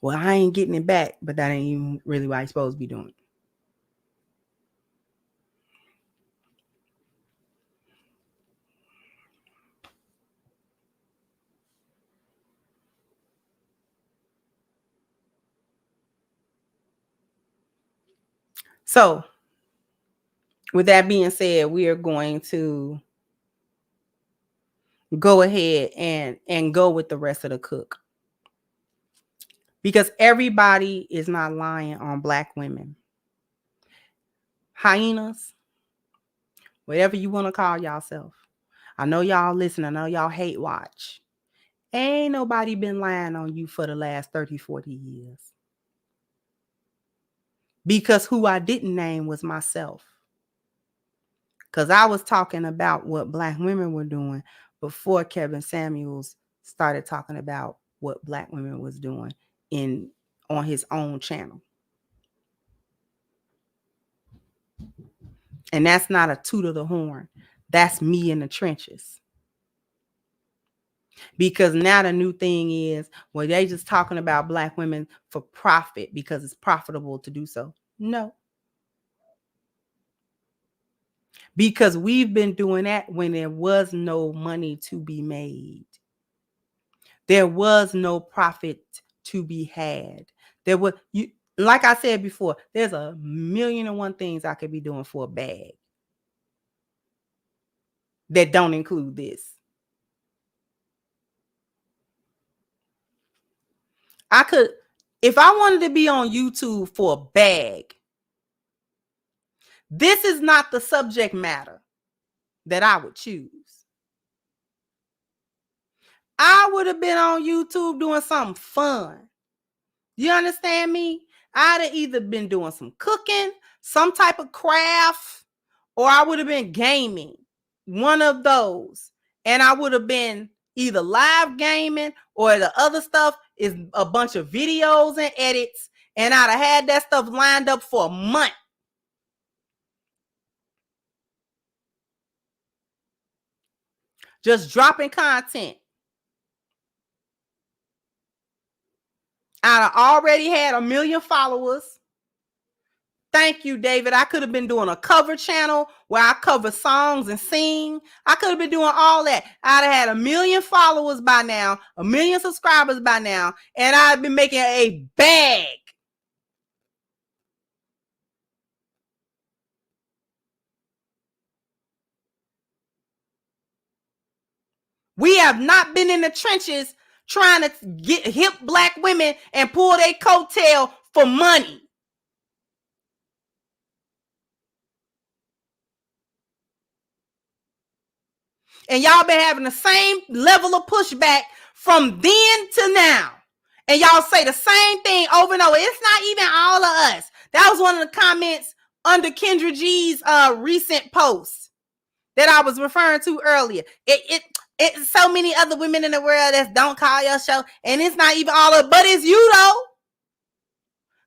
[SPEAKER 1] well, I ain't getting it back, but that ain't even really what I'm supposed to be doing. So, with that being said, we are going to go ahead and go with the rest of the cook, because everybody is not lying on Black women. Hyenas, whatever you want to call yourself. I know y'all listen. I know y'all hate watch. Ain't nobody been lying on you for the last 30, 40 years. Because who I didn't name was myself. Because I was talking about what Black women were doing before Kevin Samuels started talking about what Black women was doing on his own channel. And that's not a toot of the horn. That's me in the trenches. Because now the new thing is, well, they just talking about Black women for profit because it's profitable to do so. No. Because we've been doing that when there was no money to be made. There was no profit to be had. There was, like I said before, there's a million and one things I could be doing for a bag that don't include this. I could, if I wanted to be on YouTube for a bag, this is not the subject matter that I would choose. I would have been on YouTube doing something fun. You understand me? I'd have either been doing some cooking, some type of craft, or I would have been gaming. One of those. And I would have been either live gaming or the other stuff is a bunch of videos and edits. And I'd have had that stuff lined up for a month. Just dropping content. I'd have already had 1 million followers. Thank you, David. I could have been doing a cover channel where I cover songs and sing. I could have been doing all that. I'd have had 1 million followers by now, 1 million subscribers by now, and I'd been making a bag. We have not been in the trenches trying to get hip black women and pull their coattail for money. And y'all been having the same level of pushback from then to now. And y'all say the same thing over and over. It's not even all of us. That was one of the comments under Kendra G's recent post that I was referring to earlier. It's so many other women in the world that don't call your show. And it's not even all of it, but it's you though.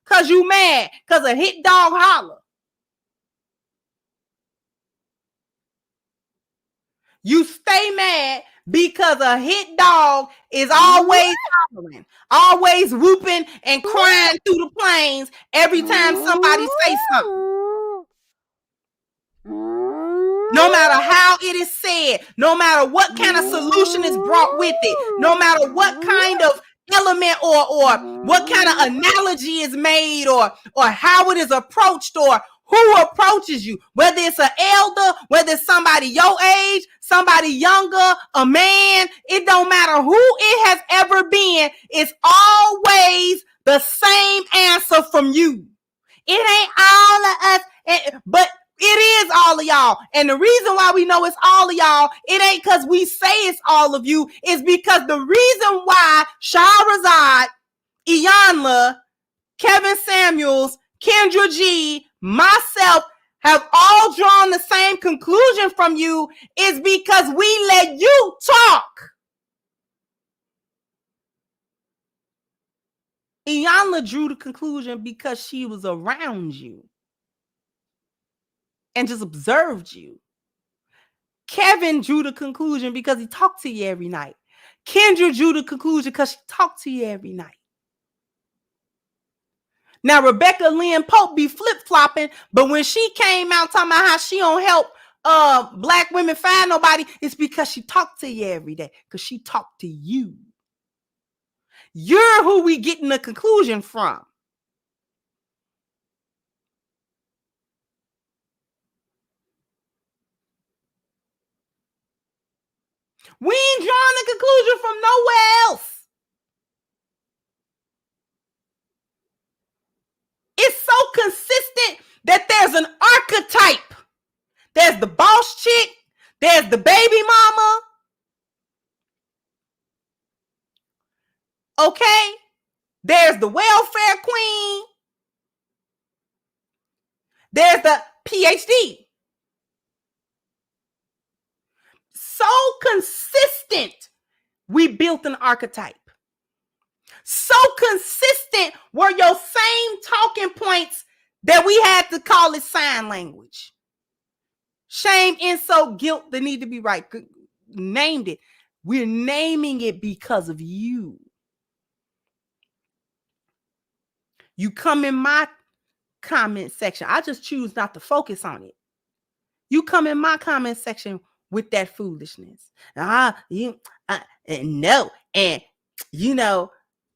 [SPEAKER 1] Because you mad. Because a hit dog holler. You stay mad because a hit dog is always hollering, always whooping and crying through the plains every time somebody says something. No matter how it is said, no matter what kind of solution is brought with it, no matter what kind of element or what kind of analogy is made or how it is approached or who approaches you, whether it's an elder, whether it's somebody your age, somebody younger, a man, it don't matter who it has ever been. It's always the same answer from you. It ain't all of us, but it is all of y'all. And the reason why we know it's all of y'all, it ain't because we say it's all of you. It's because the reason why Shahrazad, Iyanla, Kevin Samuels, Kendra G, myself have all drawn the same conclusion from you is because we let you talk. Iyanla drew the conclusion because she was around you and just observed you. Kevin drew the conclusion because he talked to you every night. Kendra drew the conclusion because she talked to you every night. Now, Rebecca Lynn Pope be flip-flopping, but when she came out talking about how she don't help black women find nobody, it's because she talked to you every day, because she talked to you. You're who we getting the conclusion from. We ain't drawing the conclusion from nowhere else. It's so consistent that there's an archetype. There's the boss chick. There's the baby mama. Okay? There's the welfare queen. There's the PhD. So consistent, we built an archetype. So consistent were your same talking points that we had to call it sign language. Shame, insult, guilt, they need to be right. Named it. We're naming it because of you. You come in my comment section. I just choose not to focus on it. You come in my comment section with that foolishness. No, and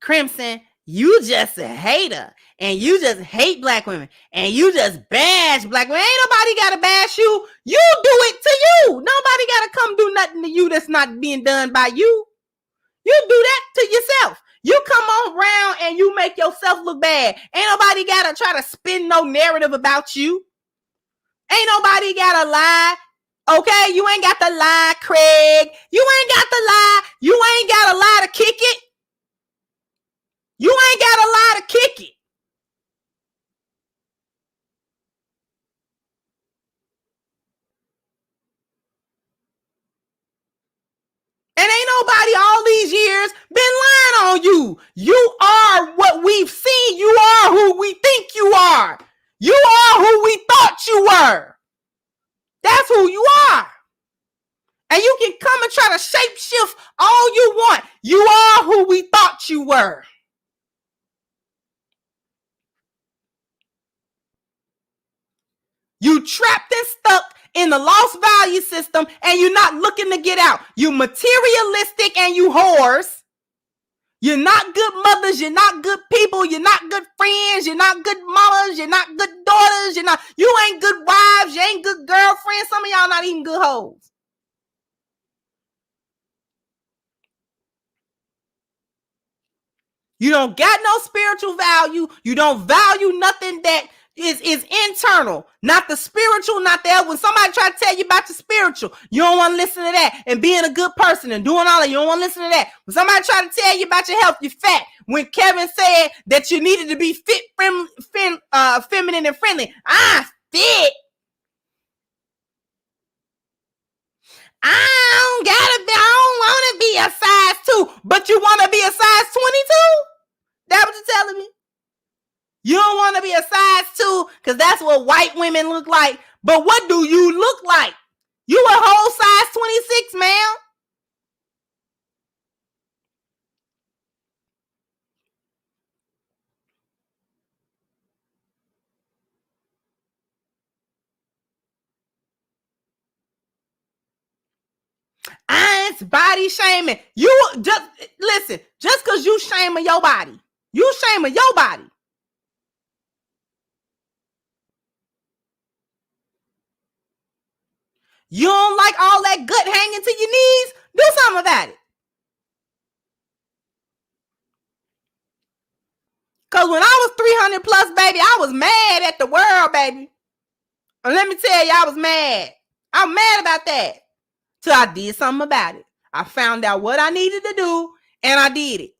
[SPEAKER 1] Crimson, you just a hater, and you just hate black women, and you just bash black women. Ain't nobody gotta bash you. You do it to you. Nobody gotta come do nothing to you that's not being done by you. You do that to yourself. You come on around and you make yourself look bad. Ain't nobody gotta try to spin no narrative about you. Ain't nobody gotta lie. Okay, you ain't got to lie, Craig. You ain't got to lie. You ain't got to lie to kick it. You ain't got to lie to kick it. And ain't nobody all these years been lying on you. You are what we've seen. You are who we think you are. You are who we thought you were. That's who you are. And you can come and try to shape shift all you want. You are who we thought you were. You trapped and stuck in the lost value system, and you're not looking to get out. You materialistic and you whores. You're not good mothers. You're not good people. You're not good friends. You're not good mamas. You're not good daughters. You ain't good wives. You ain't good girlfriends. Some of y'all not even good hoes. You don't got no spiritual value. You don't value nothing that is internal, not the spiritual, not the other. When somebody try to tell you about the spiritual, you don't want to listen to that. And being a good person and doing all that, you don't want to listen to that. When somebody try to tell you about your health, you're fat. When Kevin said that you needed to be fit, feminine and friendly, fit. I don't want to be a size 2, but you want to be a size 22? That what you're telling me? You don't want to be a size 2 because that's what white women look like. But what do you look like? You a whole size 26, man. It's body shaming. You just listen, just because you shaming your body, you shaming your body. You don't like all that gut hanging to your knees? Do something about it. Because when I was 300 plus, baby, I was mad at the world, baby. And let me tell you, I was mad. I'm mad about that. Till I did something about it. I found out what I needed to do, and I did it.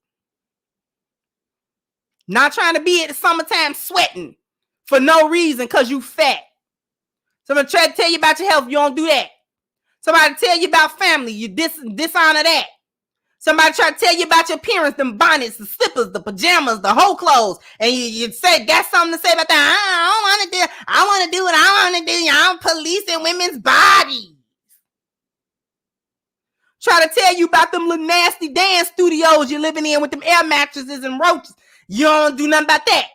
[SPEAKER 1] Not trying to be at the summertime sweating for no reason because you fat. Somebody try to tell you about your health, you don't do that. Somebody tell you about family, you dishonor that. Somebody try to tell you about your appearance, them bonnets, the slippers, the pajamas, the whole clothes, and you say, got something to say about that. I want to do what I want to do. Y'all policing women's bodies. Try to tell you about them little nasty dance studios you're living in with them air mattresses and roaches. You don't do nothing about that.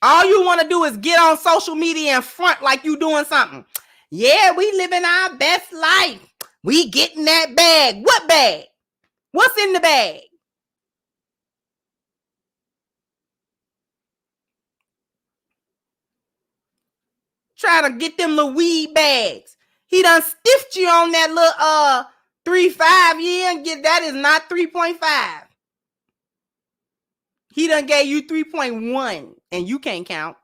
[SPEAKER 1] All you want to do is get on social media and front like you doing something. Yeah, we living our best life. We getting that bag. What bag? What's in the bag? Try to get them little weed bags. He done stiffed you on that little 3.5 year and get that is not 3.5. He done gave you 3.1 and you can't count.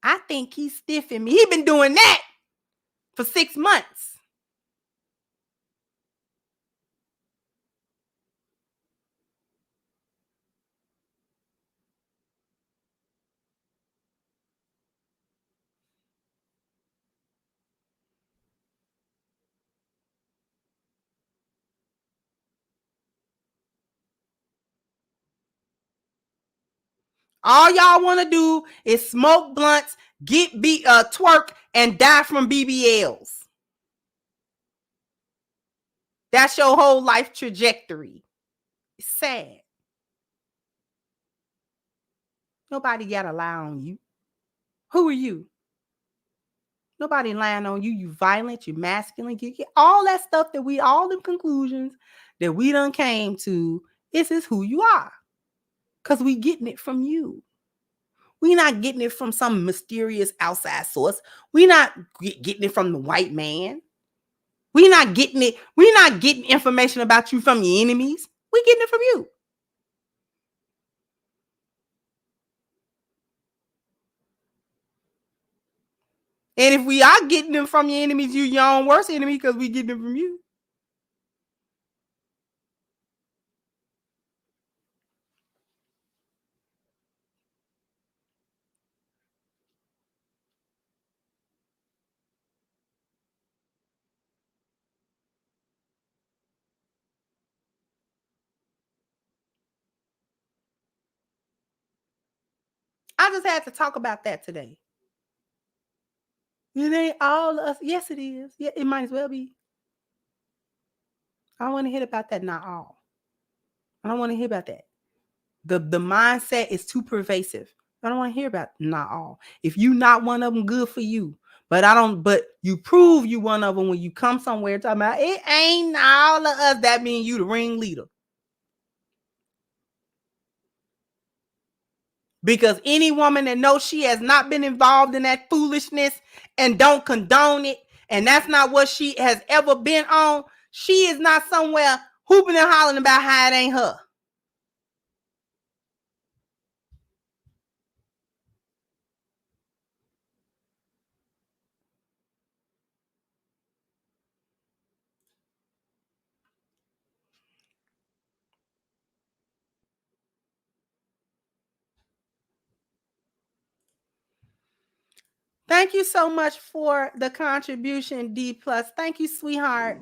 [SPEAKER 1] I think he's stiffing me. He been doing that for 6 months. All y'all want to do is smoke blunts, get twerk, and die from BBLs. That's your whole life trajectory. It's sad. Nobody got to lie on you. Who are you? Nobody lying on you. You violent, you masculine, you get all that stuff that all the conclusions that we done came to. This is who you are. Because we getting it from you. We not getting it from some mysterious outside source. We not getting it from the white man. We not getting it. We not getting information about you from your enemies. We getting it from you. And if we are getting them from your enemies, you your own worst enemy because we getting them from you. I just had to talk about that today. It ain't all us. Yes, it is. Yeah, it might as well be. I don't want to hear about that. Not all. I don't want to hear about that. The mindset is too pervasive. I don't want to hear about not all. If you not one of them, good for you. But you prove you one of them when you come somewhere talking about it ain't all of us. That means you the ringleader. Because any woman that knows she has not been involved in that foolishness and don't condone it, and that's not what she has ever been on, she is not somewhere hooping and hollering about how it ain't her. Thank you so much for the contribution, D+. Thank you, sweetheart.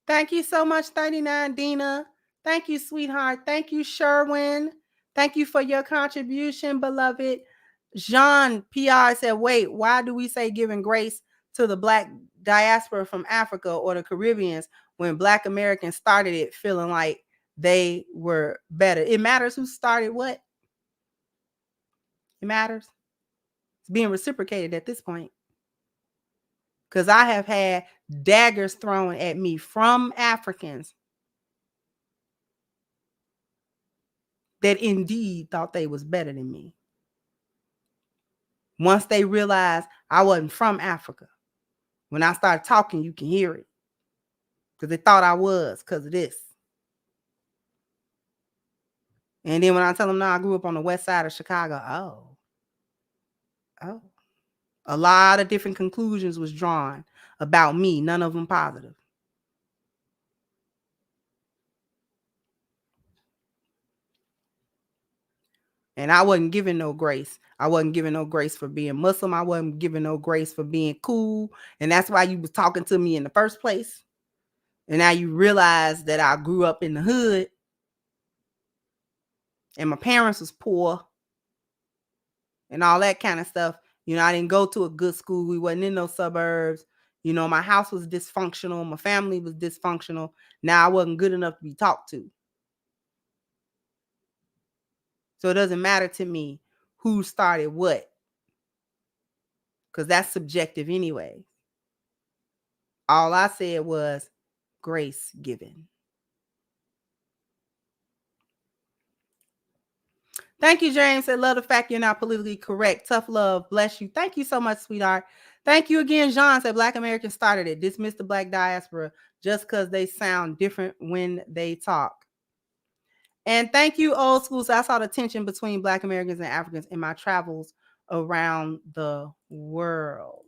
[SPEAKER 1] Thank you so much, 39 Dina. Thank you, sweetheart. Thank you, Sherwin. Thank you for your contribution, beloved. Jean PR said, wait, why do we say giving grace to the Black diaspora from Africa or the Caribbeans when Black Americans started it feeling like they were better? It matters who started what. It matters. It's being reciprocated at this point. Because I have had daggers thrown at me from Africans that indeed thought they was better than me. Once they realized I wasn't from Africa. When I started talking, you can hear it. Because they thought I was because of this. And then when I tell them, no, I grew up on the west side of Chicago. Oh. A lot of different conclusions was drawn about me. None of them positive. And I wasn't given no grace. I wasn't given no grace for being Muslim. I wasn't given no grace for being cool. And that's why you was talking to me in the first place. And now you realize that I grew up in the hood. And my parents was poor. And all that kind of stuff. You know, I didn't go to a good school. We wasn't in those suburbs. You know, my house was dysfunctional. My family was dysfunctional. Now I wasn't good enough to be talked to. So it doesn't matter to me who started what. Because that's subjective anyway. All I said was grace given. Thank you, James. I love the fact you're not politically correct. Tough love. Bless you. Thank you so much, sweetheart. Thank you again, Jean. Said Black Americans started it. Dismiss the Black diaspora just because they sound different when they talk. And thank you, old school. So I saw the tension between Black Americans and Africans in my travels around the world.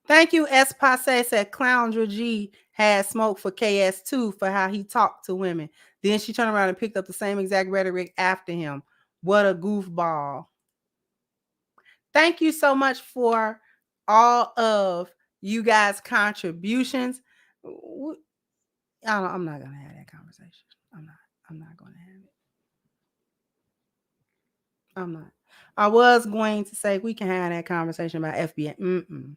[SPEAKER 1] Thank you, S. Passe said Kendra G had smoke for KS2 for how he talked to women. Then she turned around and picked up the same exact rhetoric after him. What a goofball. Thank you so much for all of you guys' contributions. I'm not going to have that conversation. I'm not going to have it. I'm not. I was going to say we can have that conversation about FBI.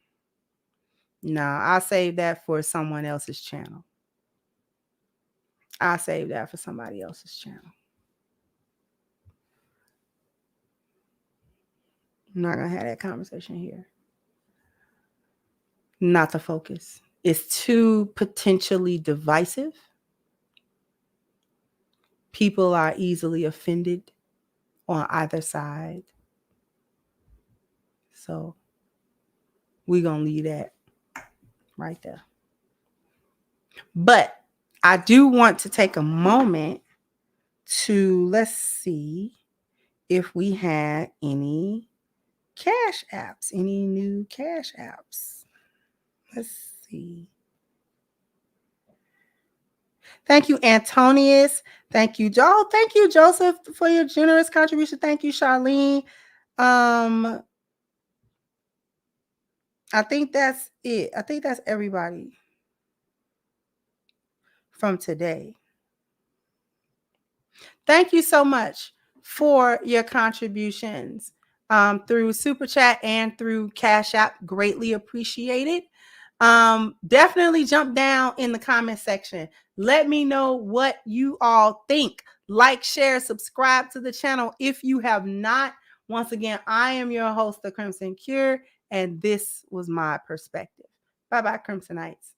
[SPEAKER 1] No, I'll save that for someone else's channel. I'll save that for somebody else's channel. I'm not going to have that conversation here. Not the focus. It's too potentially divisive. People are easily offended on either side. So we're going to leave that right there. But I do want to take a moment to, let's see if we had any cash apps, any new cash apps. Let's see. Thank you, Antonius. Thank you, Joe. Thank you, Joseph, for your generous contribution. Thank you, Charlene. I think that's it. I think that's everybody from today. Thank you so much for your contributions through Super Chat and through Cash App. Greatly appreciated. Definitely jump down in the comment section. Let me know what you all think. Like, share, subscribe to the channel if you have not. Once again, I am your host, The Crimson Cure, and this was my perspective. Bye-bye, Crimsonites.